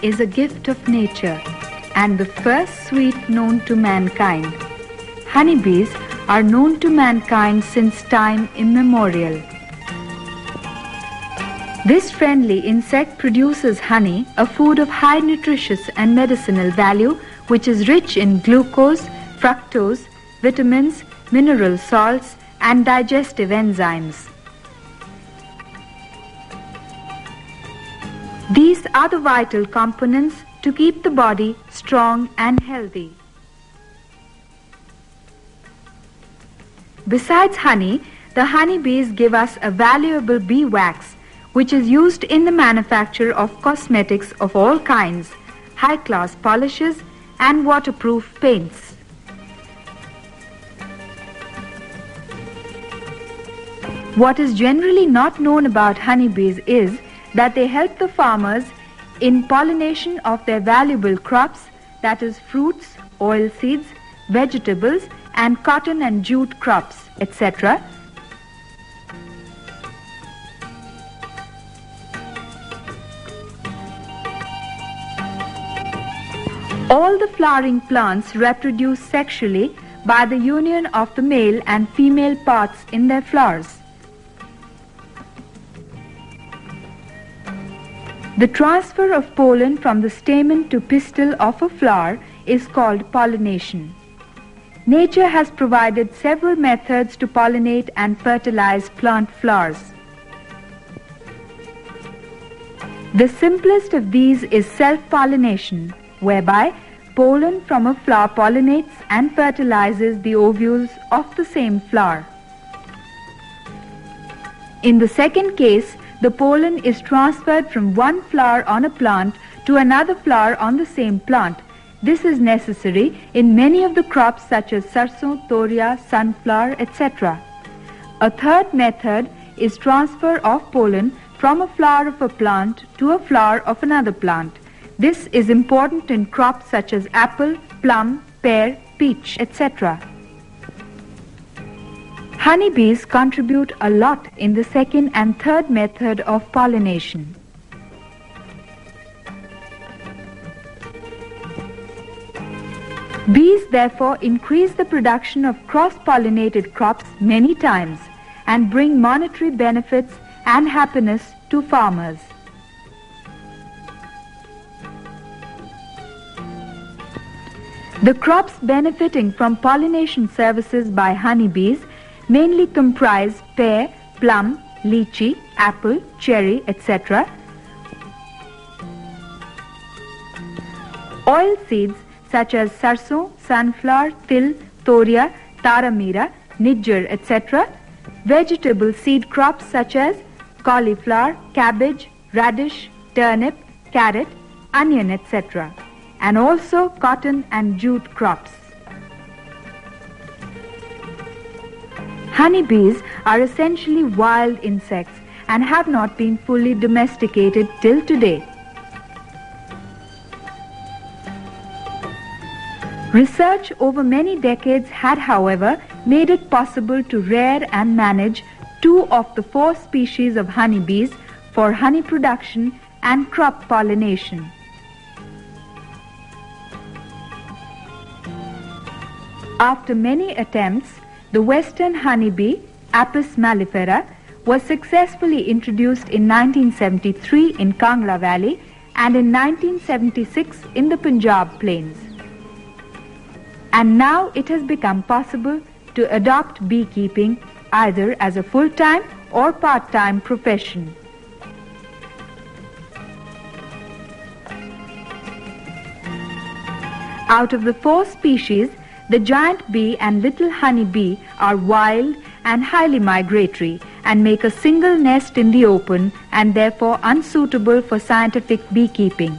Is a gift of nature and the first sweet known to mankind. Honeybees are known to mankind since time immemorial. This friendly insect produces honey, a food of high nutritious and medicinal value, which is rich in glucose, fructose, vitamins, mineral salts, and digestive enzymes. These are the vital components to keep the body strong and healthy. Besides honey, the honeybees give us a valuable bee wax, which is used in the manufacture of cosmetics of all kinds, high-class polishes, and waterproof paints. What is generally not known about honeybees is that they help the farmers in pollination of their valuable crops, that is fruits, oilseeds, vegetables, and cotton and jute crops, etc. All the flowering plants reproduce sexually by the union of the male and female parts in their flowers. The transfer of pollen from the stamen to pistil of a flower is called pollination. Nature has provided several methods to pollinate and fertilize plant flowers. The simplest of these is self-pollination, whereby pollen from a flower pollinates and fertilizes the ovules of the same flower. In the second case, the pollen is transferred from one flower on a plant to another flower on the same plant. This is necessary in many of the crops such as sarson, thoria, sunflower, etc. A third method is transfer of pollen from a flower of a plant to a flower of another plant. This is important in crops such as apple, plum, pear, peach, etc. Honeybees contribute a lot in the second and third method of pollination. Bees therefore increase the production of cross-pollinated crops many times and bring monetary benefits and happiness to farmers. The crops benefiting from pollination services by honeybees mainly comprise pear, plum, lychee, apple, cherry, etc. Oil seeds such as sarson, sunflower, til, thoria, taramira, nijjar, etc. Vegetable seed crops such as cauliflower, cabbage, radish, turnip, carrot, onion, etc. And also cotton and jute crops. Honeybees are essentially wild insects and have not been fully domesticated till today. Research over many decades had, however, made it possible to rear and manage 2 of the 4 species of honeybees for honey production and crop pollination. After many attempts, the western honeybee, Apis mellifera, was successfully introduced in 1973 in Kangra Valley and in 1976 in the Punjab plains. And now it has become possible to adopt beekeeping either as a full-time or part-time profession. Out of the 4 species, the giant bee and little honey bee are wild and highly migratory and make a single nest in the open and therefore unsuitable for scientific beekeeping.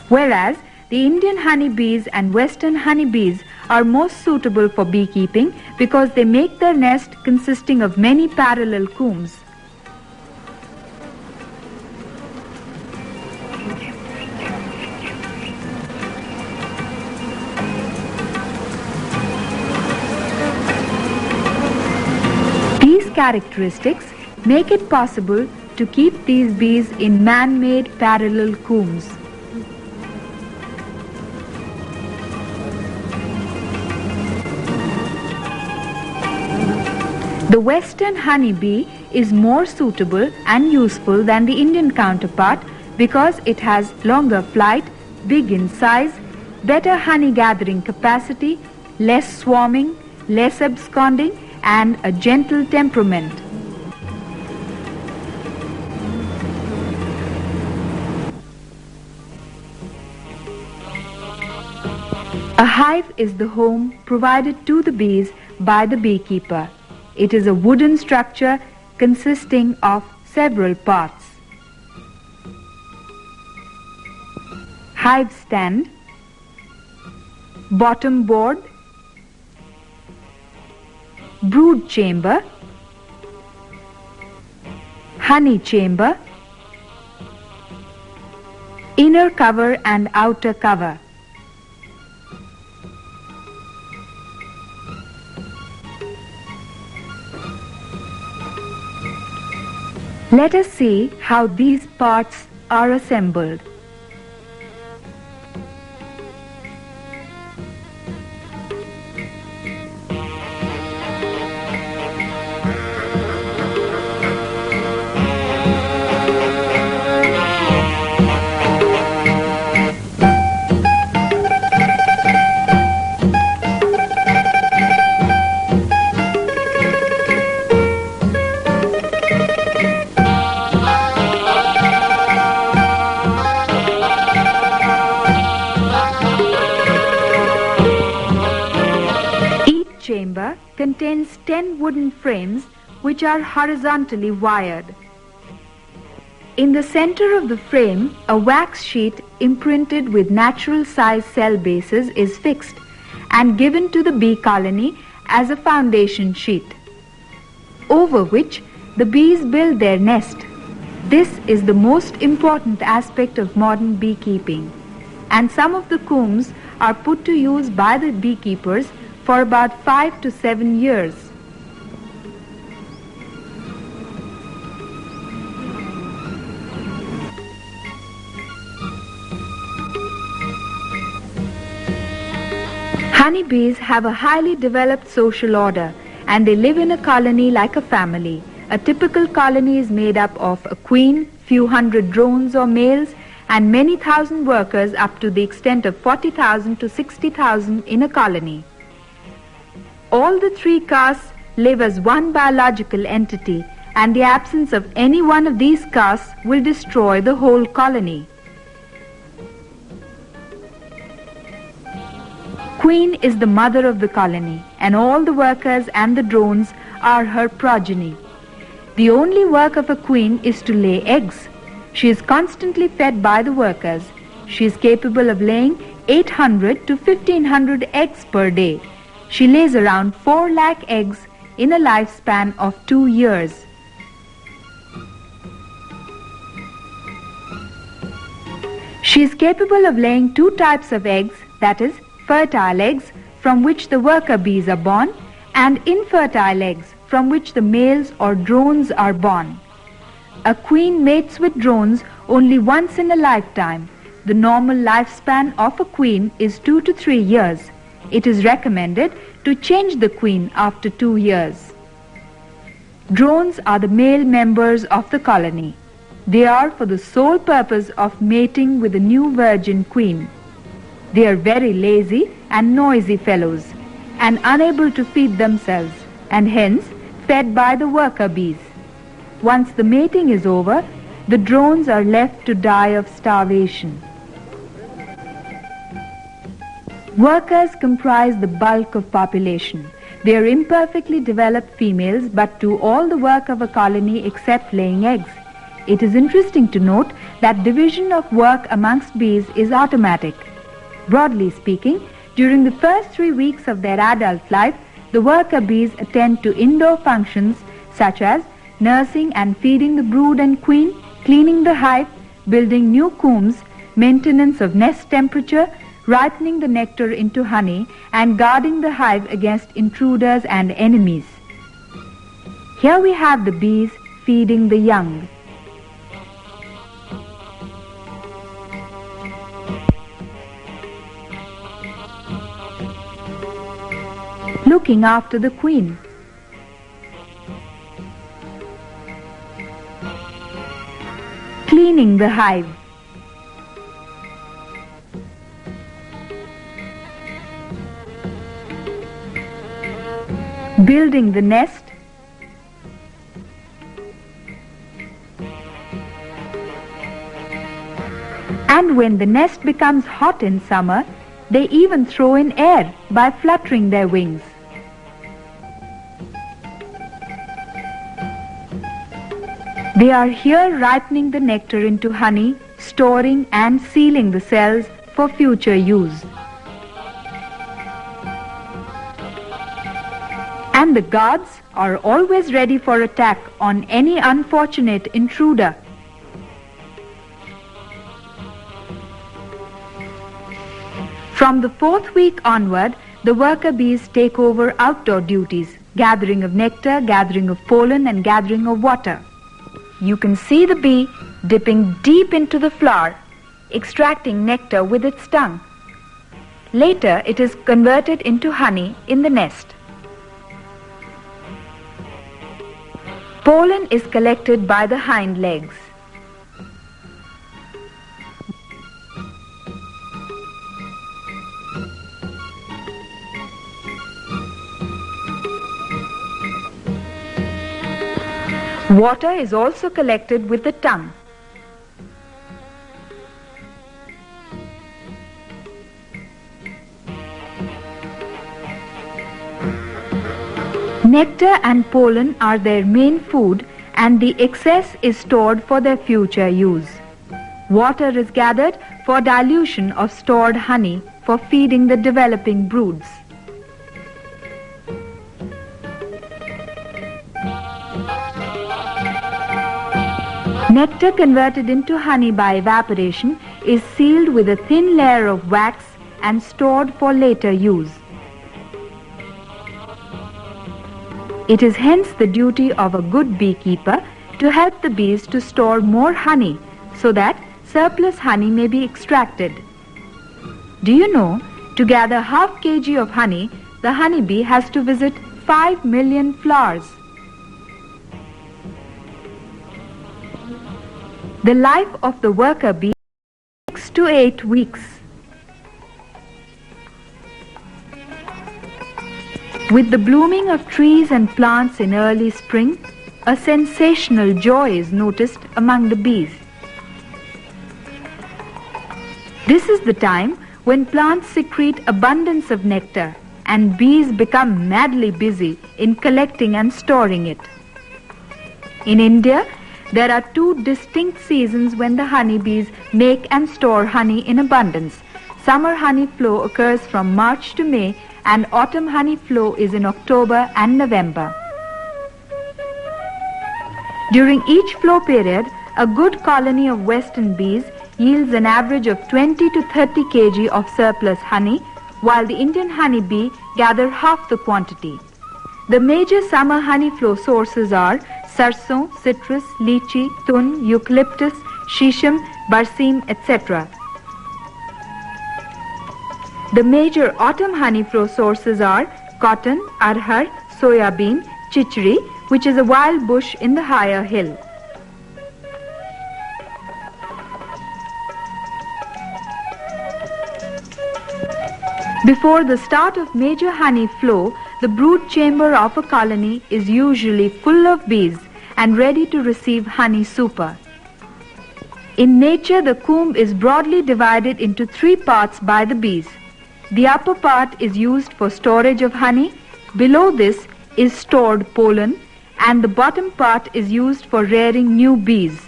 Whereas the Indian honeybees and western honeybees are most suitable for beekeeping because they make their nest consisting of many parallel combs. These characteristics make it possible to keep these bees in man-made parallel combs. The western honeybee is more suitable and useful than the Indian counterpart because it has longer flight, big in size, better honey gathering capacity, less swarming, less absconding, and a gentle temperament. A hive is the home provided to the bees by the beekeeper. It is a wooden structure consisting of several parts. Hive stand, bottom board, brood chamber, honey chamber, inner cover and outer cover. Let us see how these parts are assembled. Chamber contains 10 wooden frames which are horizontally wired. In the center of the frame, a wax sheet imprinted with natural size cell bases is fixed and given to the bee colony as a foundation sheet, over which the bees build their nest. This is the most important aspect of modern beekeeping, and some of the combs are put to use by the beekeepers for about 5 to 7 years. Honeybees have a highly developed social order and they live in a colony like a family. A typical colony is made up of a queen, few hundred drones or males, and many thousand workers up to the extent of 40,000 to 60,000 in a colony. All the 3 castes live as one biological entity, and the absence of any one of these castes will destroy the whole colony. Queen is the mother of the colony, and all the workers and the drones are her progeny. The only work of a queen is to lay eggs. She is constantly fed by the workers. She is capable of laying 800 to 1500 eggs per day. She lays around 4 lakh eggs in a lifespan of 2 years. She is capable of laying 2 types of eggs, that is, fertile eggs from which the worker bees are born, and infertile eggs from which the males or drones are born. A queen mates with drones only once in a lifetime. The normal lifespan of a queen is 2 to 3 years. It is recommended to change the queen after 2 years. Drones are the male members of the colony. They are for the sole purpose of mating with a new virgin queen. They are very lazy and noisy fellows and unable to feed themselves and hence fed by the worker bees. Once the mating is over, the drones are left to die of starvation. Workers comprise the bulk of population. They are imperfectly developed females but do all the work of a colony except laying eggs. It is interesting to note that division of work amongst bees is automatic. Broadly speaking, during the first 3 weeks of their adult life, the worker bees attend to indoor functions such as nursing and feeding the brood and queen, cleaning the hive, building new combs, maintenance of nest temperature, ripening the nectar into honey, and guarding the hive against intruders and enemies. Here we have the bees feeding the young. Looking after the queen. Cleaning the hive. Building the nest. And when the nest becomes hot in summer, they even throw in air by fluttering their wings. They are here ripening the nectar into honey, storing and sealing the cells for future use. And the guards are always ready for attack on any unfortunate intruder. From the 4th week onward, the worker bees take over outdoor duties, gathering of nectar, gathering of pollen, and gathering of water. You can see the bee dipping deep into the flower, extracting nectar with its tongue. Later, it is converted into honey in the nest. Pollen is collected by the hind legs. Water is also collected with the tongue. Nectar and pollen are their main food and the excess is stored for their future use. Water is gathered for dilution of stored honey for feeding the developing broods. Nectar converted into honey by evaporation is sealed with a thin layer of wax and stored for later use. It is hence the duty of a good beekeeper to help the bees to store more honey so that surplus honey may be extracted. Do you know, to gather half kg of honey, the honeybee has to visit 5 million flowers. The life of the worker bee is 6 to 8 weeks. With the blooming of trees and plants in early spring, a sensational joy is noticed among the bees. This is the time when plants secrete abundance of nectar and bees become madly busy in collecting and storing it. In India, there are 2 distinct seasons when the honeybees make and store honey in abundance. Summer honey flow occurs from March to May and autumn honey flow is in October and November. During each flow period, a good colony of western bees yields an average of 20 to 30 kg of surplus honey, while the Indian honeybee gather half the quantity. The major summer honey flow sources are sarson, citrus, lychee, tun, eucalyptus, shisham, barsim, etc. The major autumn honey flow sources are cotton, arhar, soya bean, chichri, which is a wild bush in the higher hill. Before the start of major honey flow, the brood chamber of a colony is usually full of bees and ready to receive honey super. In nature, the comb is broadly divided into 3 parts by the bees. The upper part is used for storage of honey, below this is stored pollen, and the bottom part is used for rearing new bees.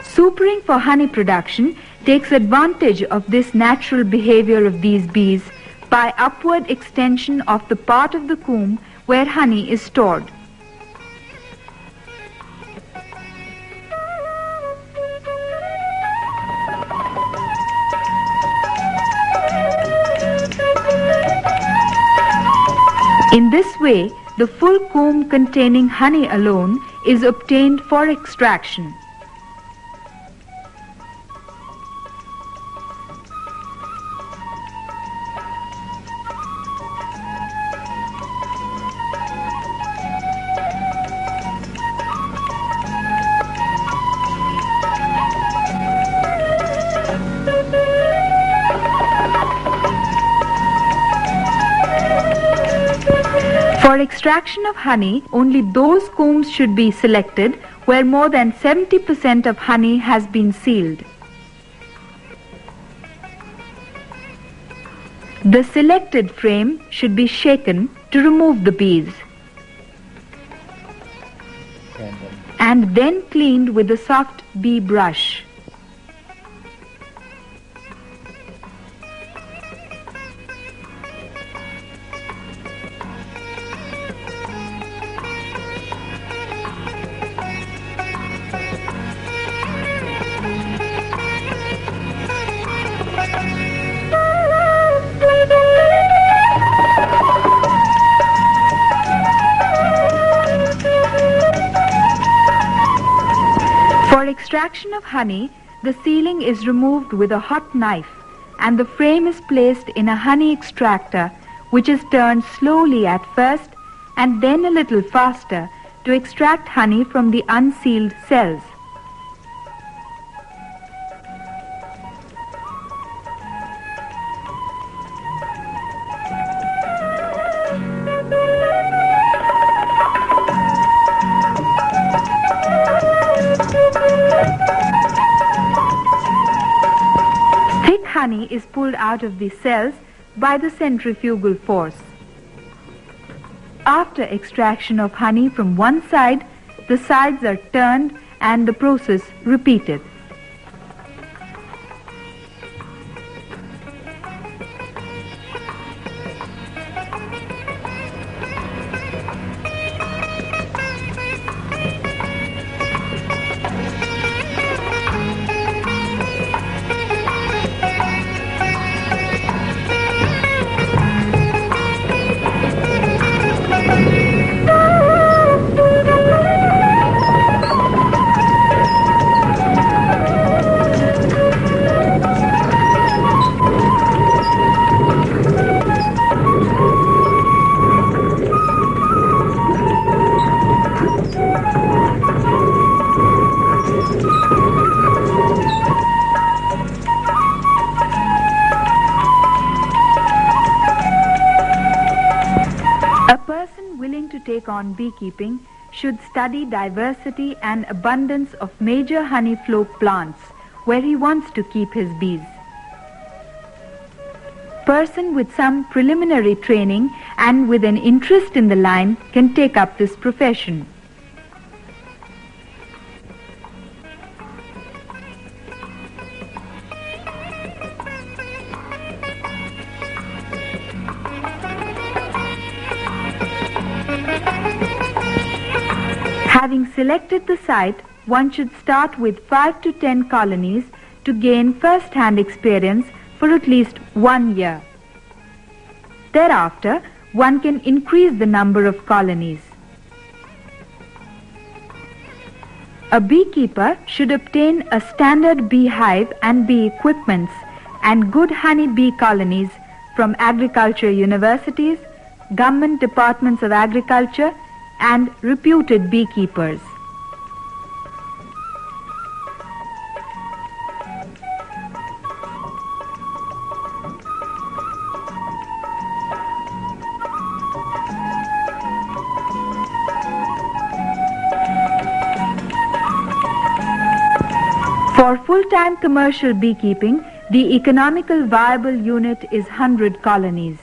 Supering for honey production takes advantage of this natural behavior of these bees by upward extension of the part of the comb where honey is stored. In this way, the full comb containing honey alone is obtained for extraction. For extraction of honey, only those combs should be selected where more than 70% of honey has been sealed. The selected frame should be shaken to remove the bees and then cleaned with a soft bee brush. For extraction of honey, the sealing is removed with a hot knife and the frame is placed in a honey extractor, which is turned slowly at first and then a little faster to extract honey from the unsealed cells. Honey is pulled out of the cells by the centrifugal force. After extraction of honey from one side, the sides are turned and the process repeated. Take on beekeeping should study diversity and abundance of major honey flow plants where he wants to keep his bees. Person with some preliminary training and with an interest in the line can take up this profession. Having selected the site, one should start with 5 to 10 colonies to gain first-hand experience for at least 1 year. Thereafter, one can increase the number of colonies. A beekeeper should obtain a standard beehive and bee equipments and good honey bee colonies from agriculture universities, government departments of agriculture, and reputed beekeepers. For full-time commercial beekeeping, the economical viable unit is 100 colonies.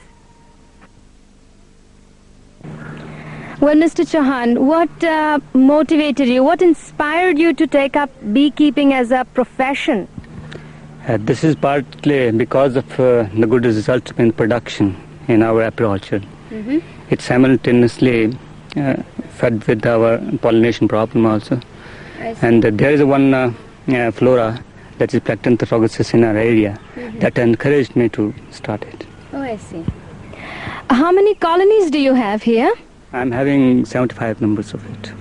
Well, Mr. Chauhan, what motivated you, what inspired you to take up beekeeping as a profession? This is partly because of the good results in production in our apiculture. It simultaneously fed with our pollination problem also. And there is one flora, that is Plactanthophagustus in our area, that encouraged me to start it. Oh, I see. How many colonies do you have here? I'm having 75 numbers of it.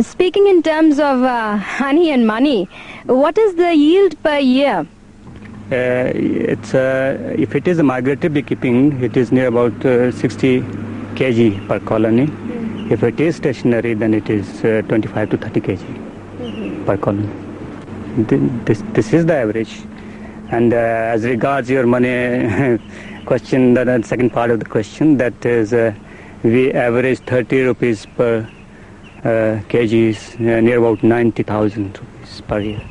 Speaking in terms of honey and money, what is the yield per year? If it is a migratory beekeeping, it is near about 60 kg per colony. If it is stationary, then it is 25 to 30 kg per colony. This is the average. And as regards your money question, the second part of the question, that is we average 30 rupees per kg, is near about 90,000 rupees per year.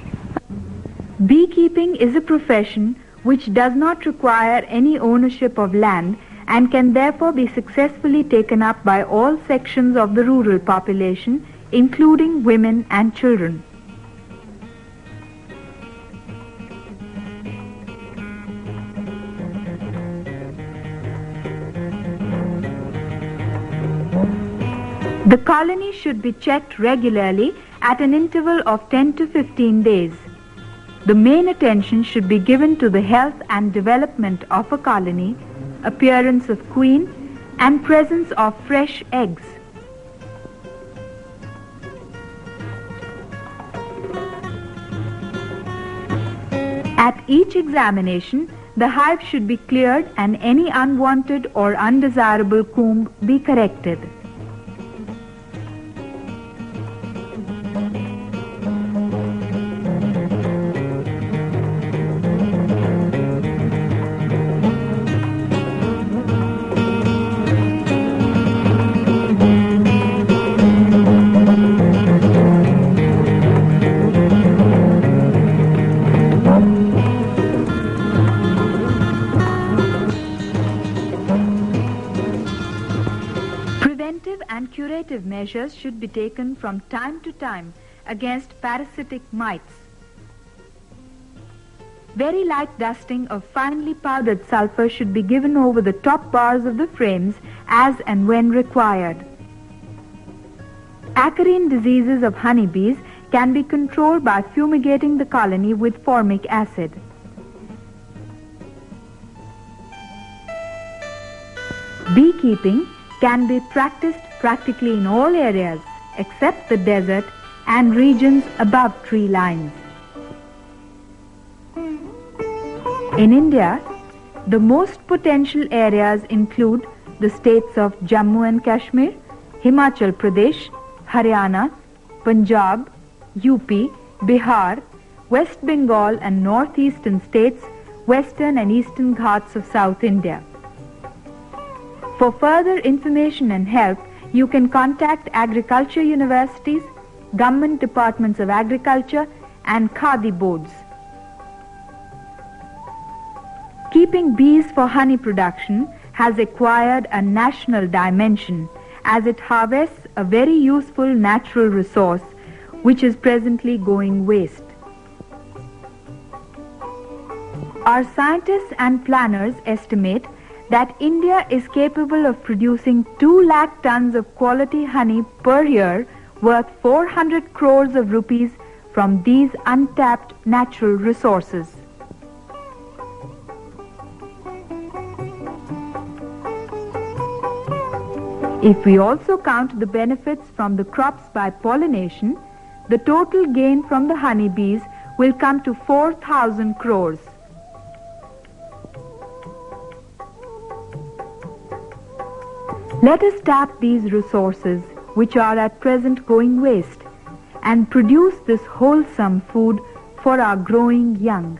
Beekeeping is a profession which does not require any ownership of land and can therefore be successfully taken up by all sections of the rural population, including women and children. The colony should be checked regularly at an interval of 10 to 15 days. The main attention should be given to the health and development of a colony, appearance of queen, and presence of fresh eggs. At each examination, the hive should be cleared and any unwanted or undesirable comb be corrected. Curative measures should be taken from time to time against parasitic mites. Very light dusting of finely powdered sulfur should be given over the top bars of the frames as and when required. Acarine diseases of honeybees can be controlled by fumigating the colony with formic acid. Beekeeping can be practiced practically in all areas except the desert and regions above tree lines. In India, the most potential areas include the states of Jammu and Kashmir, Himachal Pradesh, Haryana, Punjab, UP, Bihar, West Bengal and northeastern states, western and eastern Ghats of South India. For further information and help, you can contact agriculture universities, government departments of agriculture, and Khadi boards. Keeping bees for honey production has acquired a national dimension as it harvests a very useful natural resource which is presently going waste. Our scientists and planners estimate that India is capable of producing 2 lakh tons of quality honey per year worth 400 crores of rupees from these untapped natural resources. If we also count the benefits from the crops by pollination, the total gain from the honeybees will come to 4,000 crores. Let us tap these resources, which are at present going waste, and produce this wholesome food for our growing young.